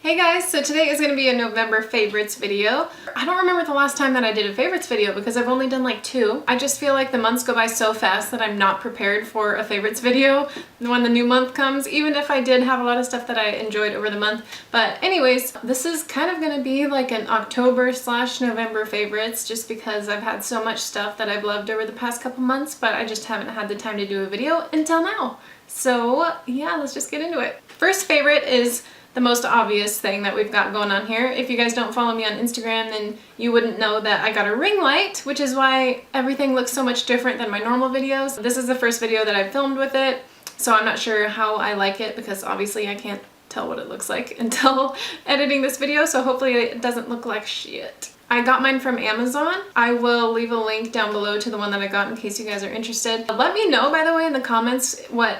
Hey guys, so today is going to be a November favorites video. I don't remember the last time that I did a favorites video because I've only done like 2. I just feel like the months go by so fast that I'm not prepared for a favorites video when the new month comes, even if I did have a lot of stuff that I enjoyed over the month. But anyways, this is kind of going to be like an October/November favorites just because I've had so much stuff that I've loved over the past couple months, but I just haven't had the time to do a video until now. So yeah, let's just get into it. First favorite is the most obvious thing that we've got going on here. If you guys don't follow me on Instagram, then you wouldn't know that I got a ring light, which is why everything looks so much different than my normal videos. This is the first video that I've filmed with it, so I'm not sure how I like it because obviously I can't tell what it looks like until editing this video, so hopefully it doesn't look like shit. I got mine from Amazon. I will leave a link down below to the one that I got in case you guys are interested. Let me know, by the way, in the comments what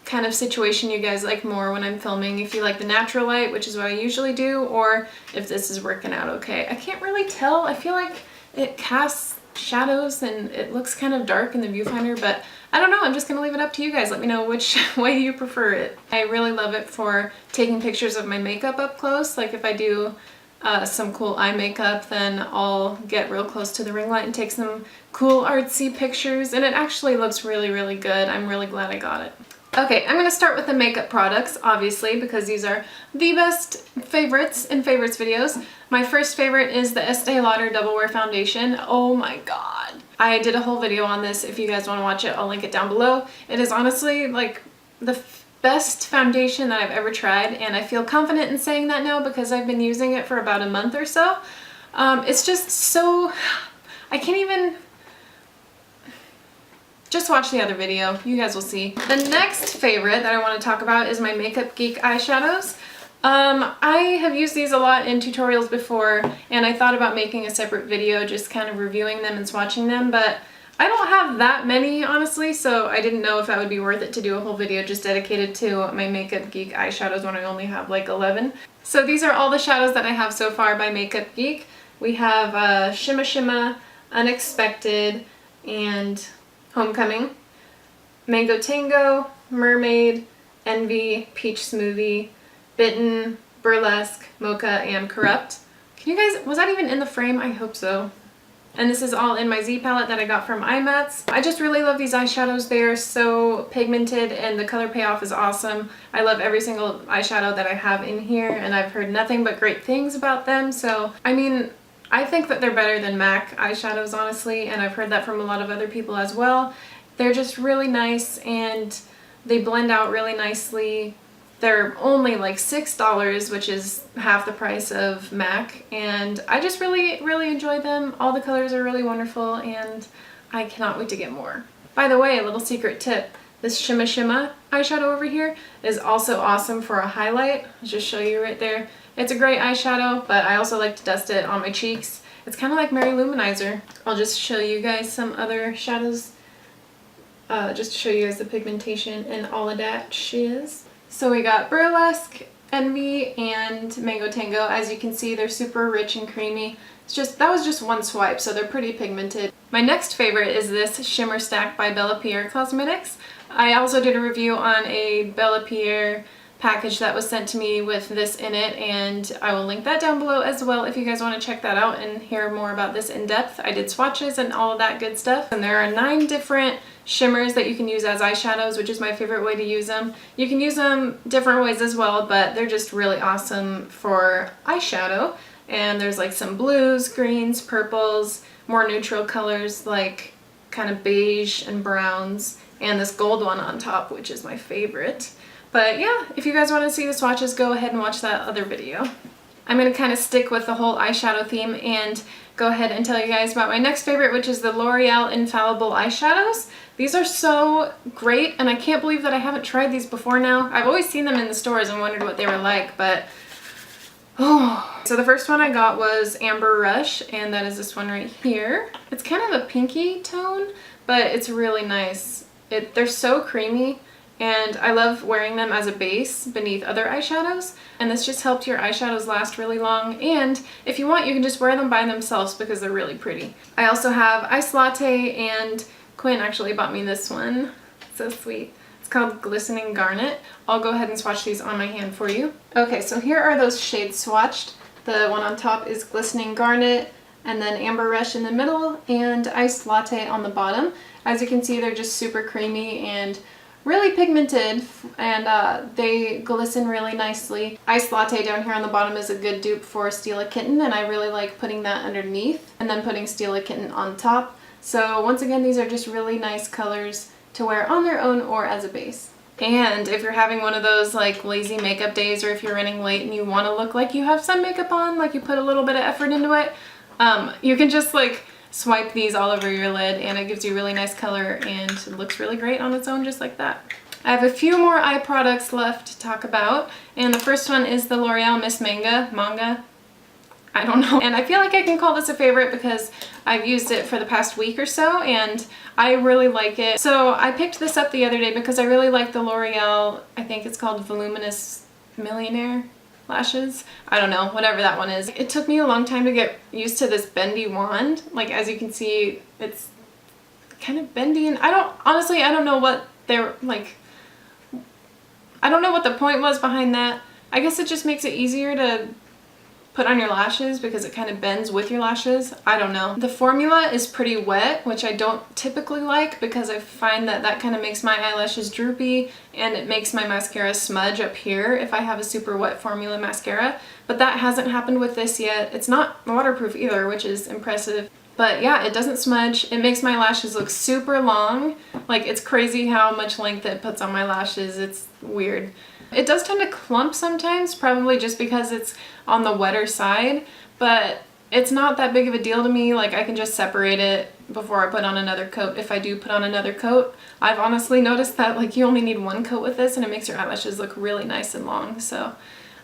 kind of situation you guys like more when I'm filming. If you like the natural light, which is what I usually do, or if this is working out okay. I can't really tell. I feel like it casts shadows and it looks kind of dark in the viewfinder, but I don't know. I'm just gonna leave it up to you guys. Let me know which way you prefer it. I really love it for taking pictures of my makeup up close. Like if I do some cool eye makeup, then I'll get real close to the ring light and take some cool artsy pictures, and it actually looks really, really good. I'm really glad I got it. Okay, I'm going to start with the makeup products, obviously, because these are the best favorites in favorites videos. My first favorite is the Estee Lauder Double Wear Foundation. Oh my god. I did a whole video on this. If you guys want to watch it, I'll link it down below. It is honestly like the best foundation that I've ever tried, and I feel confident in saying that now because I've been using it for about a month or so. It's just so... I can't even... Just watch the other video, you guys will see. The next favorite that I want to talk about is my Makeup Geek eyeshadows. I have used these a lot in tutorials before, and I thought about making a separate video just kind of reviewing them and swatching them, but I don't have that many, honestly, so I didn't know if that would be worth it to do a whole video just dedicated to my Makeup Geek eyeshadows when I only have like 11. So these are all the shadows that I have so far by Makeup Geek. We have Shimma Shimma, Unexpected, and Homecoming, Mango Tango, Mermaid, Envy, Peach Smoothie, Bitten, Burlesque, Mocha, and Corrupt. Can you guys, was that even in the frame? I hope so. And this is all in my Z palette that I got from IMATS. I just really love these eyeshadows. They are so pigmented and the color payoff is awesome. I love every single eyeshadow that I have in here, and I've heard nothing but great things about them. So, I mean, I think that they're better than MAC eyeshadows, honestly, and I've heard that from a lot of other people as well. They're just really nice and they blend out really nicely. They're only like $6, which is half the price of MAC, and I just really, really enjoy them. All the colors are really wonderful and I cannot wait to get more. By the way, a little secret tip. This Shimma Shimma eyeshadow over here is also awesome for a highlight. I'll just show you right there. It's a great eyeshadow, but I also like to dust it on my cheeks. It's kind of like Mary Luminizer. I'll just show you guys some other shadows, just to show you guys the pigmentation and all of that shiz. So we got Burlesque, Envy, and Mango Tango. As you can see, they're super rich and creamy. It's just, that was just one swipe, so they're pretty pigmented. My next favorite is this Shimmer Stack by Bella Pierre Cosmetics. I also did a review on a Bella Pierre package that was sent to me with this in it, and I will link that down below as well if you guys want to check that out and hear more about this in depth. I did swatches and all of that good stuff, and there are 9 different shimmers that you can use as eyeshadows, which is my favorite way to use them. You can use them different ways as well, but they're just really awesome for eyeshadow. And there's like some blues, greens, purples, more neutral colors like kind of beige and browns, and this gold one on top, which is my favorite. But yeah, if you guys want to see the swatches, go ahead and watch that other video. I'm going to kind of stick with the whole eyeshadow theme and go ahead and tell you guys about my next favorite, which is the L'Oreal Infallible eyeshadows. These are so great, and I can't believe that I haven't tried these before now. I've always seen them in the stores and wondered what they were like, but oh. So the first one I got was Amber Rush, and that is this one right here. It's kind of a pinky tone, but it's really nice. They're so creamy, and I love wearing them as a base beneath other eyeshadows, and this just helped your eyeshadows last really long, and if you want you can just wear them by themselves because they're really pretty. I also have Ice Latte, and Quinn actually bought me this one. So sweet. It's called Glistening Garnet. I'll go ahead and swatch these on my hand for you. Okay, so here are those shades swatched. The one on top is Glistening Garnet, and then Amber Rush in the middle, and Iced Latte on the bottom. As you can see, they're just super creamy and really pigmented, and they glisten really nicely. Iced Latte down here on the bottom is a good dupe for Steal a Kitten, and I really like putting that underneath and then putting Steal a Kitten on top. So once again, these are just really nice colors to wear on their own or as a base. And if you're having one of those like lazy makeup days, or if you're running late and you want to look like you have some makeup on, like you put a little bit of effort into it, you can just like swipe these all over your lid and it gives you really nice color and it looks really great on its own just like that. I have a few more eye products left to talk about, and the first one is the L'Oreal Miss Manga. I don't know. And I feel like I can call this a favorite because I've used it for the past week or so and I really like it. So I picked this up the other day because I really like the L'Oreal, I think it's called Voluminous Millionaire lashes. I don't know, whatever that one is. It took me a long time to get used to this bendy wand. Like, as you can see, it's kind of bendy, and I don't know what they're like, I don't know what the point was behind that. I guess it just makes it easier to put on your lashes because it kind of bends with your lashes. I don't know. The formula is pretty wet, which I don't typically like because I find that that kind of makes my eyelashes droopy and it makes my mascara smudge up here if I have a super wet formula mascara. But that hasn't happened with this yet. It's not waterproof either, which is impressive. But yeah, it doesn't smudge. It makes my lashes look super long. Like, it's crazy how much length it puts on my lashes. It's weird. It does tend to clump sometimes, probably just because it's on the wetter side, but it's not that big of a deal to me. Like, I can just separate it before I put on another coat if I do put on another coat. I've honestly noticed that like you only need one coat with this and it makes your eyelashes look really nice and long, so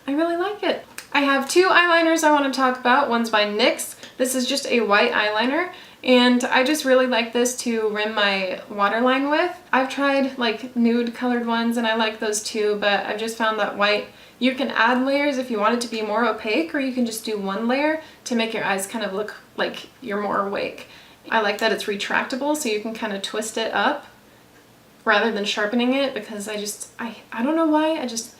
I really like it. I have two eyeliners I want to talk about. One's by NYX. This is just a white eyeliner, and I just really like this to rim my waterline with. I've tried like nude colored ones and I like those too, but I've just found that white, you can add layers if you want it to be more opaque, or you can just do one layer to make your eyes kind of look like you're more awake. I like that it's retractable, so you can kind of twist it up rather than sharpening it, because I don't know why, I just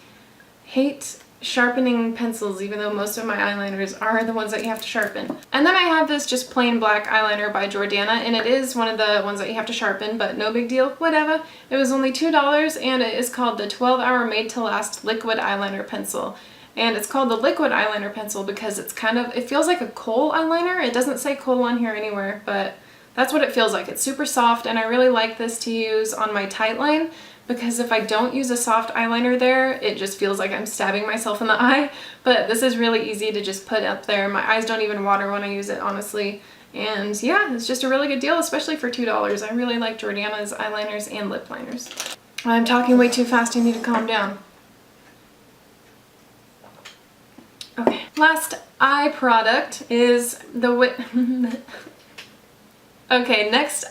hate sharpening pencils, even though most of my eyeliners are the ones that you have to sharpen. And then I have this just plain black eyeliner by Jordana, and it is one of the ones that you have to sharpen, but no big deal, whatever. It was only $2, and it is called the 12-Hour Made to Last Liquid Eyeliner Pencil. And it's called the liquid eyeliner pencil because it's kind of, it feels like a kohl eyeliner. It doesn't say kohl on here anywhere, but that's what it feels like. It's super soft, and I really like this to use on my tight line, because if I don't use a soft eyeliner there, it just feels like I'm stabbing myself in the eye. But this is really easy to just put up there. My eyes don't even water when I use it, honestly. And yeah, it's just a really good deal, especially for $2. I really like Jordana's eyeliners and lip liners. I'm talking way too fast, I need to calm down. Okay, last eye product is the okay, next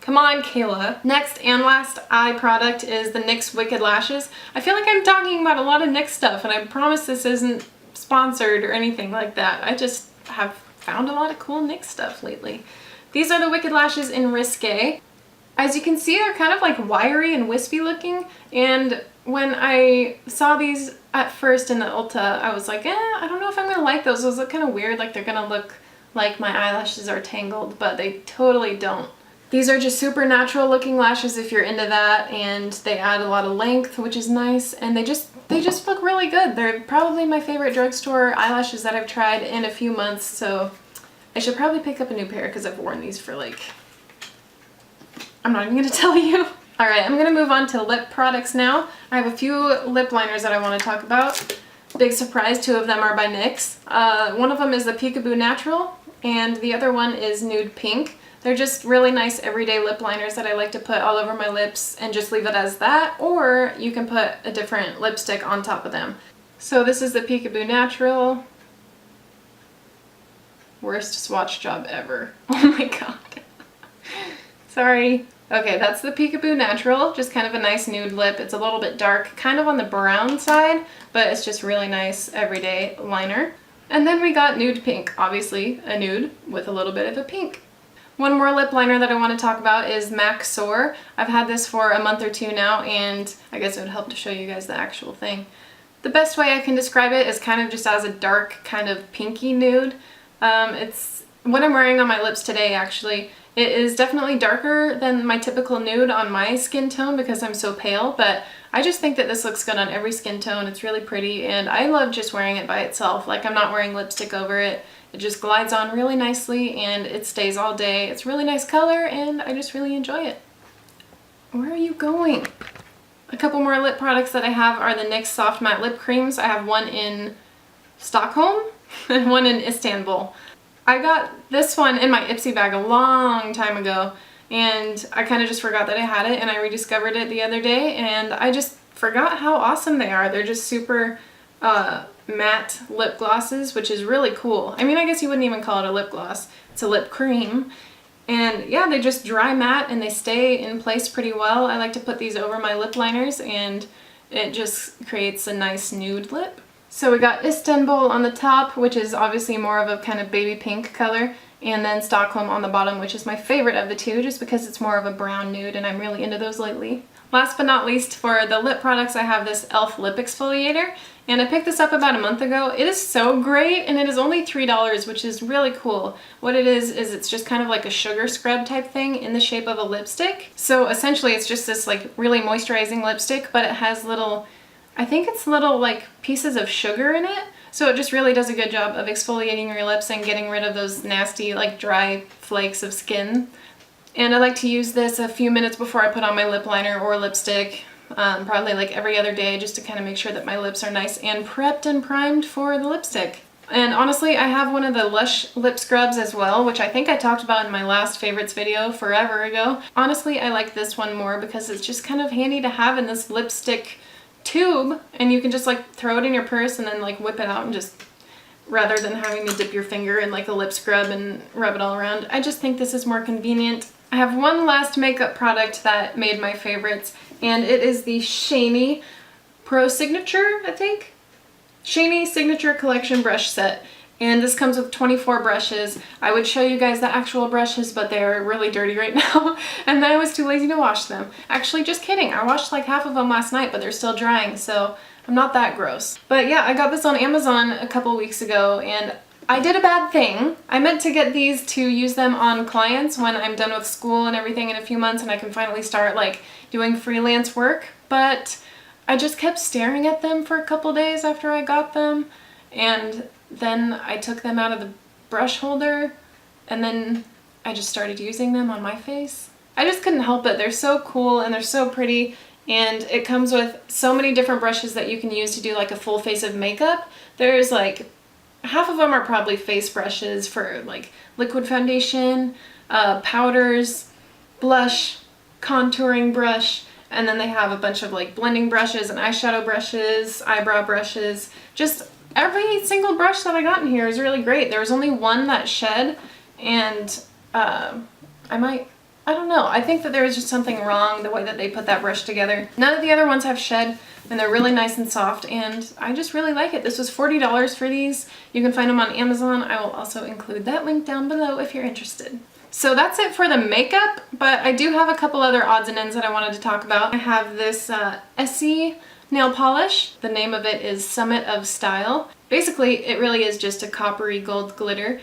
come on, Kayla. Next and last eye product is the NYX Wicked Lashes. I feel like I'm talking about a lot of NYX stuff, and I promise this isn't sponsored or anything like that. I just have found a lot of cool NYX stuff lately. These are the Wicked Lashes in Risque. As you can see, they're kind of like wiry and wispy looking, and when I saw these at first in the Ulta, I was like, I don't know if I'm gonna like those. Those look kind of weird, like they're gonna look like my eyelashes are tangled, but they totally don't. These are just super natural looking lashes if you're into that, and they add a lot of length, which is nice, and they just look really good. They're probably my favorite drugstore eyelashes that I've tried in a few months, so I should probably pick up a new pair because I've worn these for like, I'm not even gonna tell you. Alright, I'm gonna move on to lip products now. I have a few lip liners that I want to talk about. Big surprise, two of them are by NYX. One of them is the Peekaboo Natural, and the other one is Nude Pink. They're just really nice everyday lip liners that I like to put all over my lips and just leave it as that, or you can put a different lipstick on top of them. So this is the Peekaboo Natural. Worst swatch job ever. Oh my god. Sorry. Okay, that's the Peekaboo Natural, just kind of a nice nude lip. It's a little bit dark, kind of on the brown side, but it's just really nice everyday liner. And then we got Nude Pink, obviously a nude with a little bit of a pink. One more lip liner that I want to talk about is MAC Soar. I've had this for a month or two now, and I guess it would help to show you guys the actual thing. The best way I can describe it is kind of just as a dark kind of pinky nude. It's what I'm wearing on my lips today actually. It is definitely darker than my typical nude on my skin tone because I'm so pale, but I just think that this looks good on every skin tone. It's really pretty, and I love just wearing it by itself. Like, I'm not wearing lipstick over it. It just glides on really nicely and it stays all day. It's a really nice color and I just really enjoy it. Where are you going? A couple more lip products that I have are the NYX Soft Matte Lip Creams. I have one in Stockholm and one in Istanbul. I got this one in my Ipsy bag a long time ago, and I kind of just forgot that I had it, and I rediscovered it the other day, and I just forgot how awesome they are. They're just super matte lip glosses, which is really cool. I mean, I guess you wouldn't even call it a lip gloss. It's a lip cream. And yeah, they just dry matte and they stay in place pretty well. I like to put these over my lip liners and it just creates a nice nude lip. So we got Istanbul on the top, which is obviously more of a kind of baby pink color, and then Stockholm on the bottom, which is my favorite of the two just because it's more of a brown nude and I'm really into those lately. Last but not least, for the lip products, I have this e.l.f. lip exfoliator, and I picked this up about a month ago. It is so great, and it is only $3, which is really cool. What it is it's just kind of like a sugar scrub type thing in the shape of a lipstick. So essentially it's just this like really moisturizing lipstick, but it has little, I think it's little like pieces of sugar in it. So it just really does a good job of exfoliating your lips and getting rid of those nasty like dry flakes of skin. And I like to use this a few minutes before I put on my lip liner or lipstick, probably like every other day, just to kind of make sure that my lips are nice and prepped and primed for the lipstick. And honestly, I have one of the Lush lip scrubs as well, which I think I talked about in my last favorites video forever ago. Honestly, I like this one more because it's just kind of handy to have in this lipstick tube, and you can just like throw it in your purse and then like whip it out, and just rather than having to dip your finger in like a lip scrub and rub it all around. I just think this is more convenient. I have one last makeup product that made my favorites, and it is the Shany Pro Signature, I think? Shany Signature Collection Brush Set. And this comes with 24 brushes. I would show you guys the actual brushes, but they're really dirty right now, and I was too lazy to wash them. Actually, just kidding. I washed like half of them last night, but they're still drying, so I'm not that gross. But yeah, I got this on Amazon a couple weeks ago, and I did a bad thing. I meant to get these to use them on clients when I'm done with school and everything in a few months and I can finally start like doing freelance work, but I just kept staring at them for a couple days after I got them, and then I took them out of the brush holder and then I just started using them on my face. I just couldn't help it. They're so cool and they're so pretty, and it comes with so many different brushes that you can use to do like a full face of makeup. There's like half of them are probably face brushes for like liquid foundation, powders, blush, contouring brush, and then they have a bunch of like blending brushes and eyeshadow brushes, eyebrow brushes. Just every single brush that I got in here is really great. There was only one that shed, and I don't know. I think that there was just something wrong the way that they put that brush together. None of the other ones have shed, and they're really nice and soft, and I just really like it. This was $40 for these. You can find them on Amazon. I will also include that link down below if you're interested. So that's it for the makeup, but I do have a couple other odds and ends that I wanted to talk about. I have this Essie nail polish. The name of it is Summit of Style. Basically, it really is just a coppery gold glitter.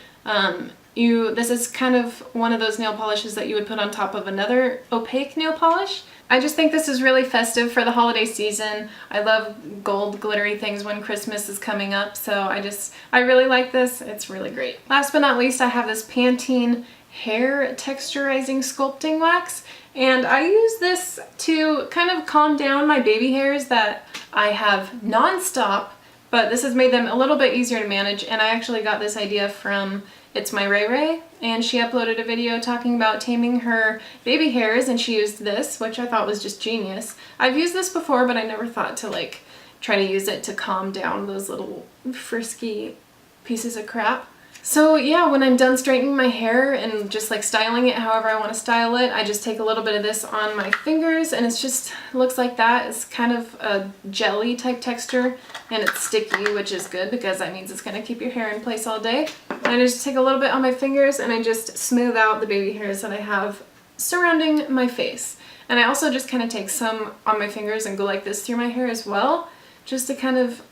This is kind of one of those nail polishes that you would put on top of another opaque nail polish. I just think this is really festive for the holiday season. I love gold glittery things when Christmas is coming up, so I really like this. It's really great. Last but not least, I have this Pantene hair texturizing sculpting wax, and I use this to kind of calm down my baby hairs that I have non-stop, but this has made them a little bit easier to manage. And I actually got this idea from It's My Ray Ray, and she uploaded a video talking about taming her baby hairs, and she used this, which I thought was just genius. I've used this before, but I never thought to like try to use it to calm down those little frisky pieces of crap. So yeah, when I'm done straightening my hair and just like styling it however I want to style it, I just take a little bit of this on my fingers and it's just looks like that. It's kind of a jelly type texture and it's sticky, which is good because that means it's going to keep your hair in place all day. And I just take a little bit on my fingers and I just smooth out the baby hairs that I have surrounding my face. And I also just kind of take some on my fingers and go like this through my hair as well, just to kind of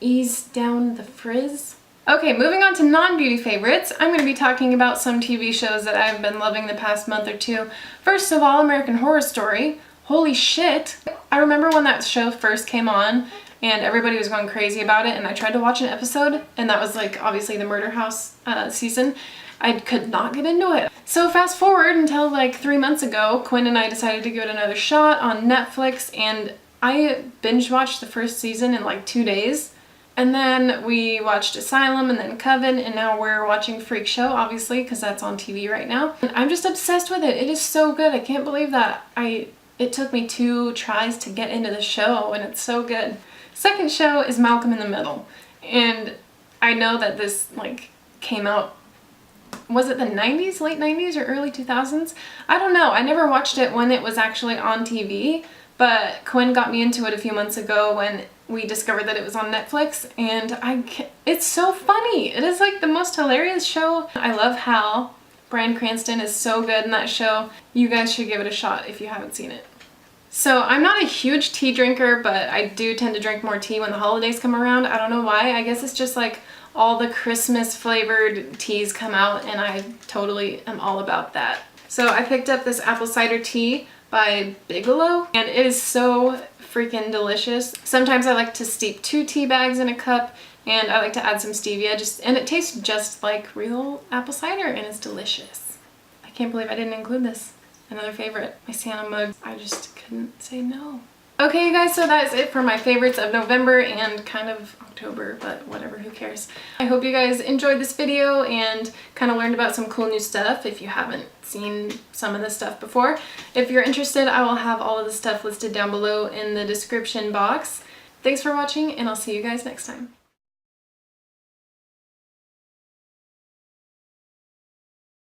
ease down the frizz. Okay, moving on to non-beauty favorites, I'm going to be talking about some TV shows that I've been loving the past month or two. First of all, American Horror Story. Holy shit! I remember when that show first came on and everybody was going crazy about it and I tried to watch an episode and that was like obviously the Murder House season. I could not get into it. So fast forward until like 3 months ago, Quinn and I decided to give it another shot on Netflix and I binge watched the first season in like 2 days. And then we watched Asylum and then Coven and now we're watching Freak Show, obviously, because that's on TV right now. And I'm just obsessed with it. It is so good. I can't believe that it took me 2 tries to get into the show and it's so good. Second show is Malcolm in the Middle. And I know that this like came out, was it the 90s, late 90s or early 2000s? I don't know. I never watched it when it was actually on TV, but Quinn got me into it a few months ago when we discovered that it was on Netflix and it's so funny. It is like the most hilarious show. I love Hal. Bryan Cranston is so good in that show. You guys should give it a shot if you haven't seen it. So I'm not a huge tea drinker, but I do tend to drink more tea when the holidays come around. I don't know why. I guess it's just like all the Christmas flavored teas come out and I totally am all about that. So I picked up this apple cider tea by Bigelow and it is so freaking delicious. Sometimes I like to steep 2 tea bags in a cup and I like to add some stevia and it tastes just like real apple cider and it's delicious. I can't believe I didn't include this. Another favorite, my Santa mug. I just couldn't say no. Okay, you guys, so that is it for my favorites of November and kind of October, but whatever, who cares. I hope you guys enjoyed this video and kind of learned about some cool new stuff if you haven't seen some of this stuff before. If you're interested, I will have all of the stuff listed down below in the description box. Thanks for watching, and I'll see you guys next time.